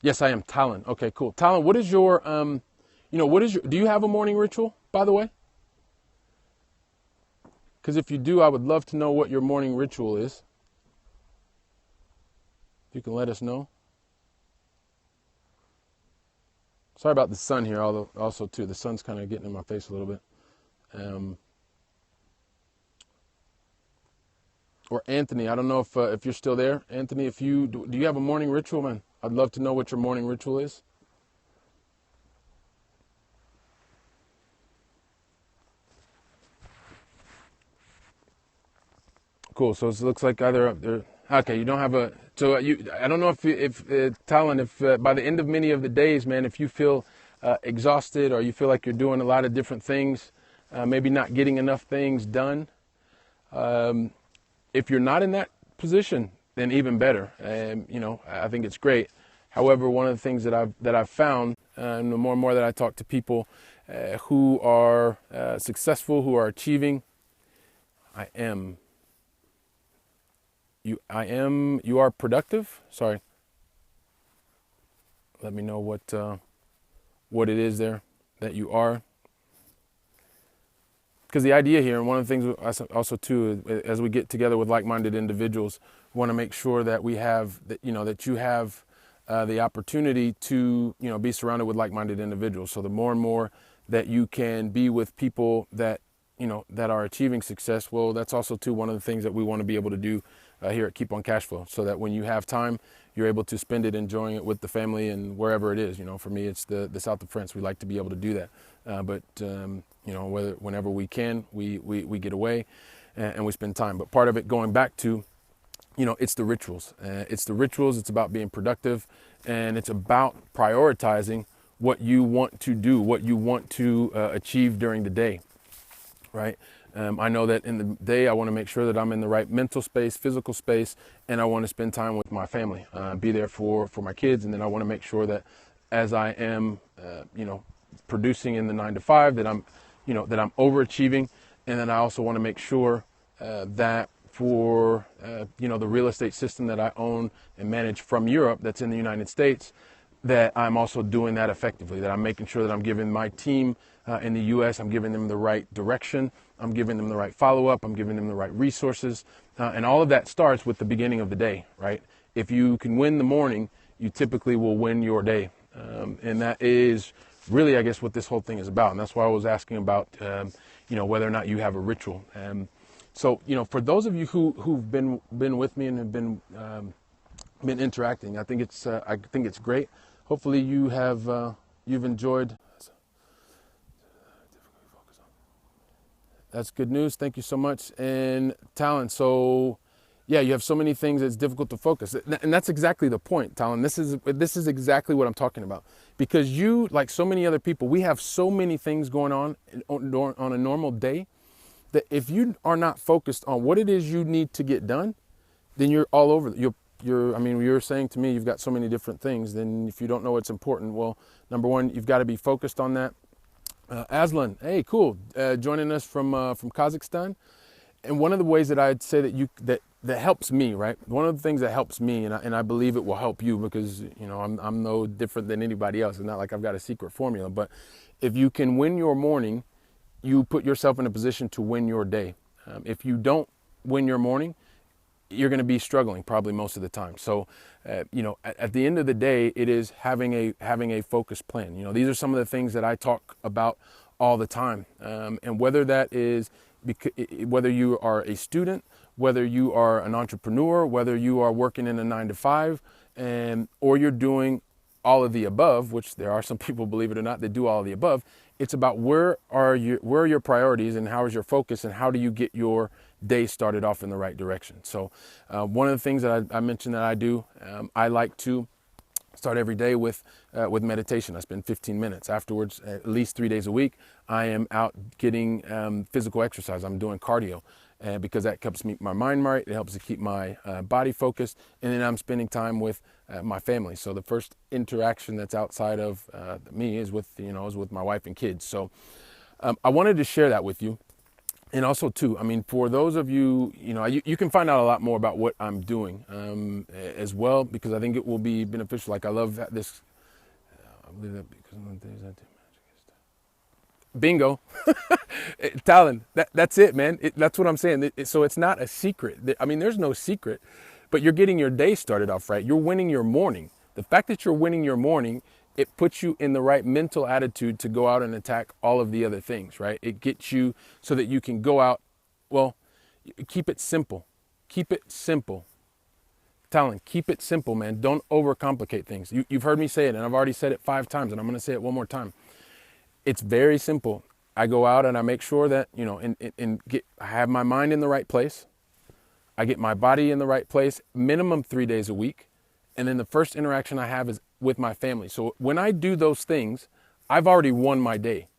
Yes, I am. Talon. Okay, cool. Talon, what is your, do you have a morning ritual, by the way? Because if you do, I would love to know what your morning ritual is. If you can let us know. Sorry about the sun here, although also too, the sun's kind of getting in my face a little bit. Um, or Anthony, I don't know if you're still there. Anthony, if you do you have a morning ritual, man? I'd love to know what your morning ritual is. Cool. So it looks like either okay, you don't have a so you. I don't know if Talon, if by the end of many of the days, man, if you feel exhausted or you feel like you're doing a lot of different things, maybe not getting enough things done. Um, if you're not in that position, then even better. I think it's great. However, one of the things that I've found, and the more and more that I talk to people who are successful, who are achieving, I am. You are productive. Sorry. Let me know what it is there that you are. Because the idea here, and one of the things also too, as we get together with like-minded individuals, we want to make sure that we have that that you have the opportunity to be surrounded with like-minded individuals. So the more and more that you can be with people that that are achieving success, well, that's also too one of the things that we want to be able to do here at Keep on Cashflow, so that when you have time, you're able to spend it enjoying it with the family and wherever it is. For me, it's the south of France. We like to be able to do that, but whenever we can, we get away and we spend time. But part of it, going back to, it's the rituals. It's the rituals. It's about being productive, and it's about prioritizing what you want to do, what you want to achieve during the day. Right. I know that in the day, I want to make sure that I'm in the right mental space, physical space, and I want to spend time with my family, be there for my kids. And then I want to make sure that as I am, producing in the 9 to 5, that that I'm overachieving. And then I also want to make sure that for, the real estate system that I own and manage from Europe, that's in the United States, that I'm also doing that effectively, that I'm making sure that I'm giving my team in the U.S., I'm giving them the right direction, I'm giving them the right follow-up, I'm giving them the right resources, and all of that starts with the beginning of the day, right? If you can win the morning, you typically will win your day, and that is really, I guess, what this whole thing is about, and that's why I was asking about, whether or not you have a ritual. So, for those of you who've been with me and have been interacting, I think it's great. Hopefully you've enjoyed. That's good news. Thank you so much. And Talon, so yeah, you have so many things that's difficult to focus. And that's exactly the point, Talon. This is exactly what I'm talking about. Because you, like so many other people, we have so many things going on a normal day that if you are not focused on what it is you need to get done, then you're all over. You're saying to me, you've got so many different things. Then if you don't know what's important, well, number one, you've got to be focused on that. Aslan, hey, cool, joining us from Kazakhstan. And one of the ways that I'd say that helps me, right? One of the things that helps me, and I believe it will help you, because I'm no different than anybody else. It's not like I've got a secret formula. But if you can win your morning, you put yourself in a position to win your day. If you don't win your morning, you're going to be struggling probably most of the time. So, at the end of the day, it is having a focused plan. These are some of the things that I talk about all the time. And whether that is, whether you are a student, whether you are an entrepreneur, whether you are working in a 9 to 5, or you're doing all of the above, which there are some people, believe it or not, that do all of the above. It's about where are your priorities and how is your focus and how do you get your day started off in the right direction. So one of the things that I mentioned that I do, I like to start every day with meditation. I spend 15 minutes. Afterwards, at least 3 days a week, I am out getting physical exercise. I'm doing cardio. Because that helps me my mind right, it helps to keep my body focused, and then I'm spending time with my family. So the first interaction that's outside of me is with my wife and kids. So I wanted to share that with you And also too, I mean, for those of you, you can find out a lot more about what I'm doing as well, because I think it will be beneficial. Like I love this. I believe that because of the days I do magic. Bingo. Talon, that's it, man. That's what I'm saying. So it's not a secret. I mean, there's no secret, but you're getting your day started off right. You're winning your morning. The fact that you're winning your morning, it puts you in the right mental attitude to go out and attack all of the other things, right? It gets you so that you can go out, well, keep it simple. Keep it simple. Talon, keep it simple, man. Don't overcomplicate things. You've heard me say it, and I've already said it 5 times, and I'm going to say it one more time. It's very simple. I go out and I make sure that, I have my mind in the right place. I get my body in the right place, minimum 3 days a week. And then the first interaction I have is with my family. So when I do those things, I've already won my day,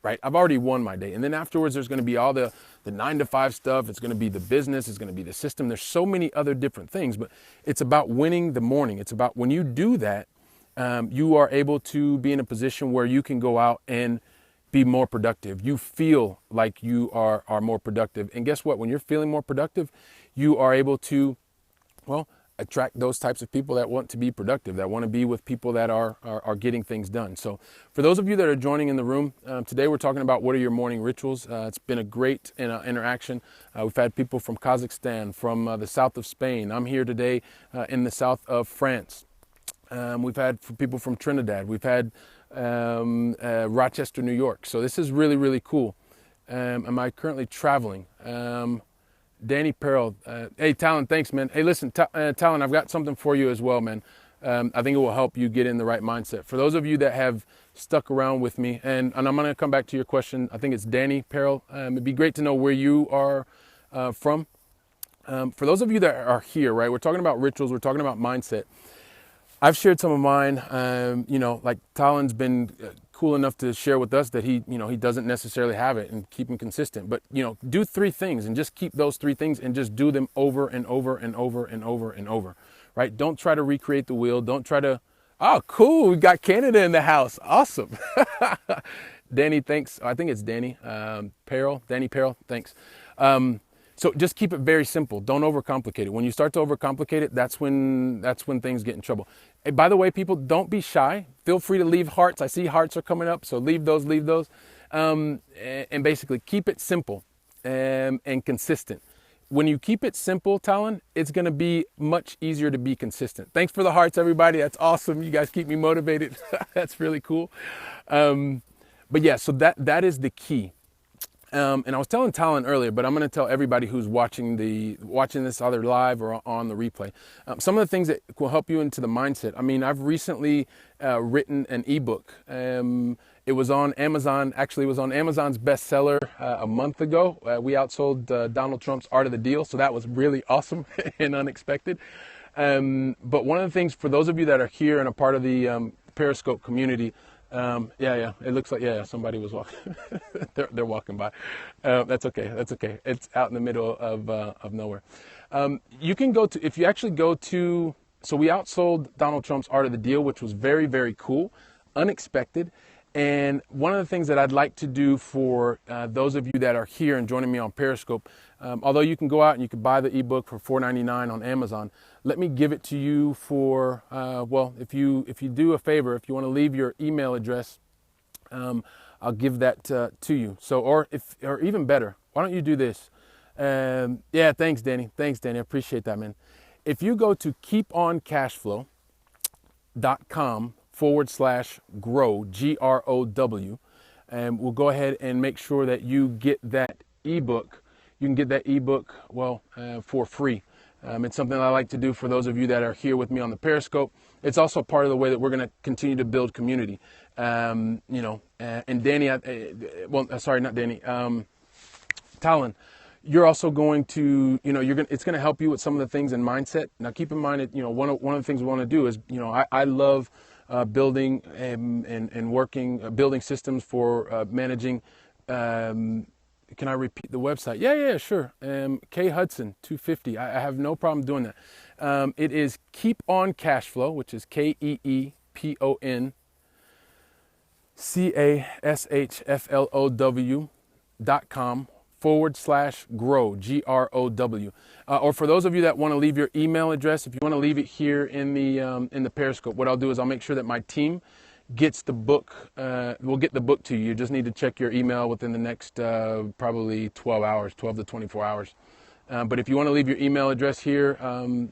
right? I've already won my day. And then afterwards, there's going to be all the 9 to 5 stuff. It's going to be the business. It's going to be the system. There's so many other different things, but it's about winning the morning. It's about when you do that, you are able to be in a position where you can go out and be more productive. You feel like you are more productive. And guess what? When you're feeling more productive, you are able to, attract those types of people that want to be productive, that want to be with people that are getting things done. So for those of you that are joining in the room, today we're talking about what are your morning rituals. It's been a great interaction. We've had people from Kazakhstan, from the south of Spain. I'm here today in the south of France. We've had people from Trinidad. We've had Rochester, New York. So this is really, really cool. Am I currently traveling? Danny Peril. Hey, Talon, thanks, man. Hey, listen, Talon, I've got something for you as well, man. I think it will help you get in the right mindset. For those of you that have stuck around with me, and I'm going to come back to your question. I think it's Danny Peril. It'd be great to know where you are from. For those of you that are here, right, we're talking about rituals. We're talking about mindset. I've shared some of mine, like Talon's been cool enough to share with us that he doesn't necessarily have it and keep him consistent. But, do 3 things and just keep those 3 things and just do them over and over and over and over and over, right? Don't try to recreate the wheel. Don't try to, oh, cool. We got Canada in the house. Awesome. Danny, thanks. I think it's Danny Peril. Danny Peril, thanks. So just keep it very simple. Don't overcomplicate it. When you start to overcomplicate it, that's when things get in trouble. Hey, by the way, people, don't be shy. Feel free to leave hearts. I see hearts are coming up, so leave those. And basically keep it simple and consistent. When you keep it simple, Talon, it's going to be much easier to be consistent. Thanks for the hearts, everybody. That's awesome. You guys keep me motivated. That's really cool. But yeah, so that is the key. And I was telling Talon earlier, but I'm going to tell everybody who's watching this either live or on the replay, some of the things that will help you into the mindset. I mean, I've recently written an ebook. It was on Amazon. Actually, it was on Amazon's bestseller a month ago. We outsold Donald Trump's Art of the Deal, so that was really awesome and unexpected. But one of the things for those of you that are here and a part of the Periscope community, it looks like, somebody was walking. they're walking by. That's okay. It's out in the middle of nowhere. You can go to, if you actually go to, so we outsold Donald Trump's Art of the Deal, which was very, very cool, unexpected. And one of the things that I'd like to do for those of you that are here and joining me on Periscope, although you can go out and you can buy the ebook for $4.99 on Amazon, let me give it to you for, if you do a favor, if you want to leave your email address, I'll give that to you. So, or even better, why don't you do this? Thanks, Danny. I appreciate that, man. If you go to keeponcashflow.com/grow, GROW, and we'll go ahead and make sure that you get that ebook. You can get that ebook, for free. It's something I like to do for those of you that are here with me on the Periscope. It's also part of the way that we're going to continue to build community. And Danny, not Danny, Talon, you're also going to, it's going to help you with some of the things in mindset. Now, keep in mind that, one of the things we want to do is, I love building and working, building systems for managing. Can I repeat the website? Yeah, sure. K Hudson 250. I have no problem doing that. It is Keep On Cashflow, which is KEEPONCASHFLOW.com /grow, GROW. Or for those of you that want to leave your email address, if you want to leave it here in the Periscope, what I'll do is I'll make sure that my team gets the book, we'll get the book to you. You just need to check your email within the next probably 12 hours, 12 to 24 hours. But if you want to leave your email address here,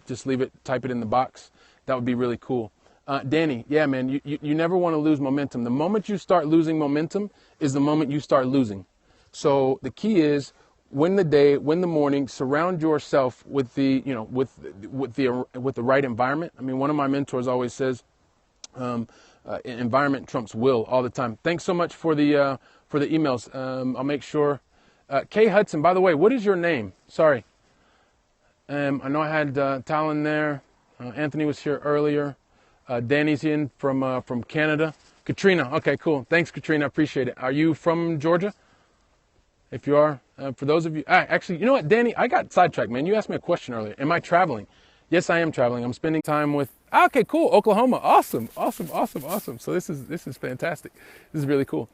just leave it, type it in the box. That would be really cool. Danny, yeah, man, you never want to lose momentum. The moment you start losing momentum is the moment you start losing. So the key is win the day, win the morning, surround yourself with the, with the right environment. I mean, one of my mentors always says, environment trumps will all the time. Thanks so much for the emails. I'll make sure. Kay Hudson, by the way, what is your name? Sorry. I know I had Talon there. Anthony was here earlier. Danny's in from Canada. Katrina, okay, cool. Thanks, Katrina. Appreciate it. Are you from Georgia? If you are, for those of you, actually, you know what, Danny, I got sidetracked, man. You asked me a question earlier. Am I traveling? Yes, I am traveling. I'm spending time with, okay, cool, Oklahoma. Awesome. So this is fantastic. This is really cool.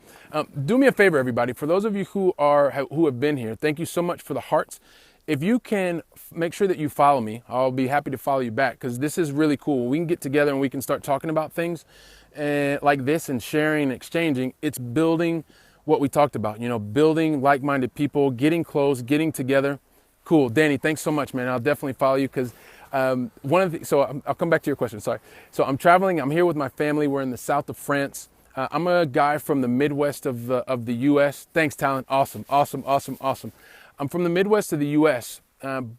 Do me a favor, everybody. For those of you who have been here, thank you so much for the hearts. If you can make sure that you follow me, I'll be happy to follow you back because this is really cool. We can get together and we can start talking about things like this and sharing and exchanging. It's building what we talked about, building like-minded people, getting close, getting together. Cool. Danny, thanks so much, man. I'll definitely follow you because I'll come back to your question. Sorry. So I'm traveling. I'm here with my family. We're in the south of France. I'm a guy from the Midwest of the U.S. Thanks, Talon. Awesome. I'm from the Midwest of the U.S.,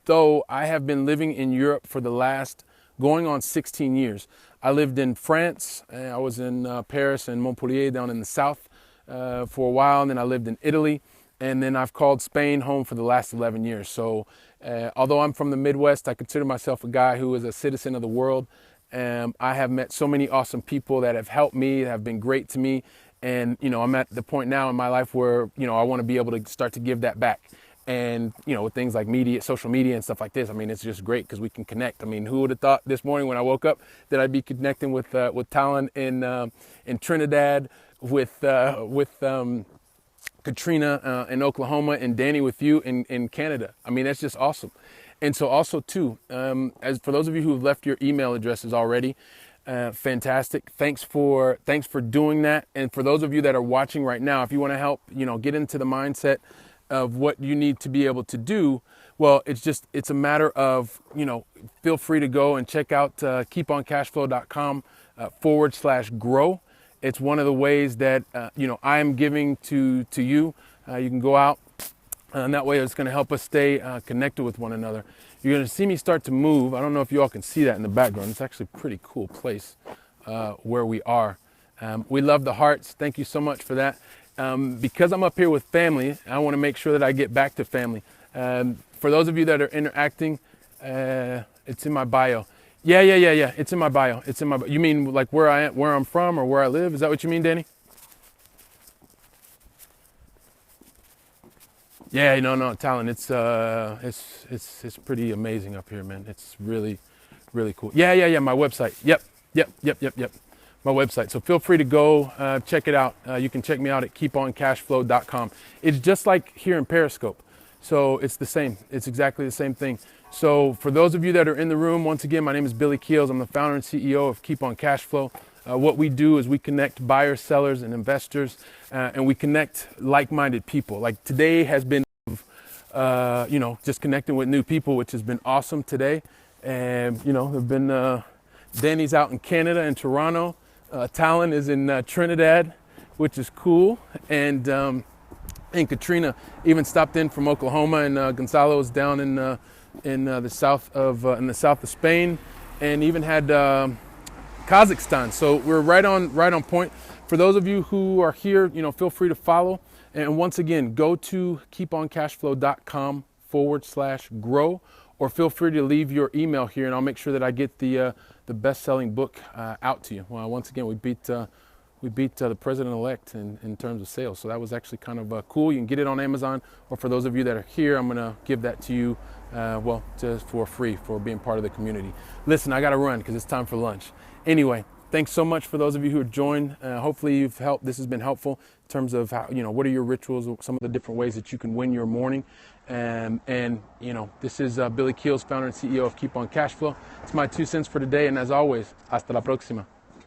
though I have been living in Europe for the last going on 16 years. I lived in France. I was in Paris and Montpellier down in the south for a while, and then I lived in Italy, and then I've called Spain home for the last 11 years. So although I'm from the Midwest, I consider myself a guy who is a citizen of the world. I have met so many awesome people that have helped me, that have been great to me, and I'm at the point now in my life where I want to be able to start to give that back. And, with things like media, social media and stuff like this, I mean, it's just great because we can connect. I mean, who would have thought this morning when I woke up that I'd be connecting with Talon in Trinidad, with Katrina in Oklahoma, and Danny with you in Canada. I mean, that's just awesome. And so also too, as for those of you who have left your email addresses already, fantastic. Thanks for doing that. And for those of you that are watching right now, if you want to help, get into the mindset of what you need to be able to do, well, it's a matter of, feel free to go and check out keeponcashflow.com /grow. It's one of the ways that, I am giving to you. You can go out and that way it's going to help us stay connected with one another. You're going to see me start to move. I don't know if you all can see that in the background. It's actually a pretty cool place where we are. We love the hearts. Thank you so much for that. Because I'm up here with family, I want to make sure that I get back to family. For those of you that are interacting, it's in my bio. Yeah. It's in my bio. You mean like where I'm from or where I live? Is that what you mean, Danny? Yeah, no, Talon. It's pretty amazing up here, man. It's really, really cool. Yeah. My website. Yep. My website. So feel free to go check it out. You can check me out at keeponcashflow.com. It's just like here in Periscope. So it's the same. It's exactly the same thing. So for those of you that are in the room, once again, my name is Billy Keels. I'm the founder and CEO of Keep On Cashflow. What we do is we connect buyers, sellers, and investors, and we connect like-minded people. Like today has been, just connecting with new people, which has been awesome today. And, there've been, Danny's out in Canada in Toronto. Talon is in Trinidad, which is cool. And Katrina even stopped in from Oklahoma, and Gonzalo is down in the south of Spain, and even had Kazakhstan. So we're right on point. For those of you who are here, feel free to follow. And once again, go to keeponcashflow.com /grow, or feel free to leave your email here, and I'll make sure that I get the best-selling book out to you. Well, once again, we beat the president-elect in terms of sales, so that was actually kind of cool. You can get it on Amazon, or for those of you that are here, I'm gonna give that to you, just for free for being part of the community. Listen, I gotta run because it's time for lunch. Anyway, thanks so much for those of you who have joined. Hopefully you've helped. This has been helpful in terms of how, what are your rituals, some of the different ways that you can win your morning. And this is Billy Keels, founder and CEO of Keep On Cashflow. It's my 2 cents for today. And as always, hasta la próxima.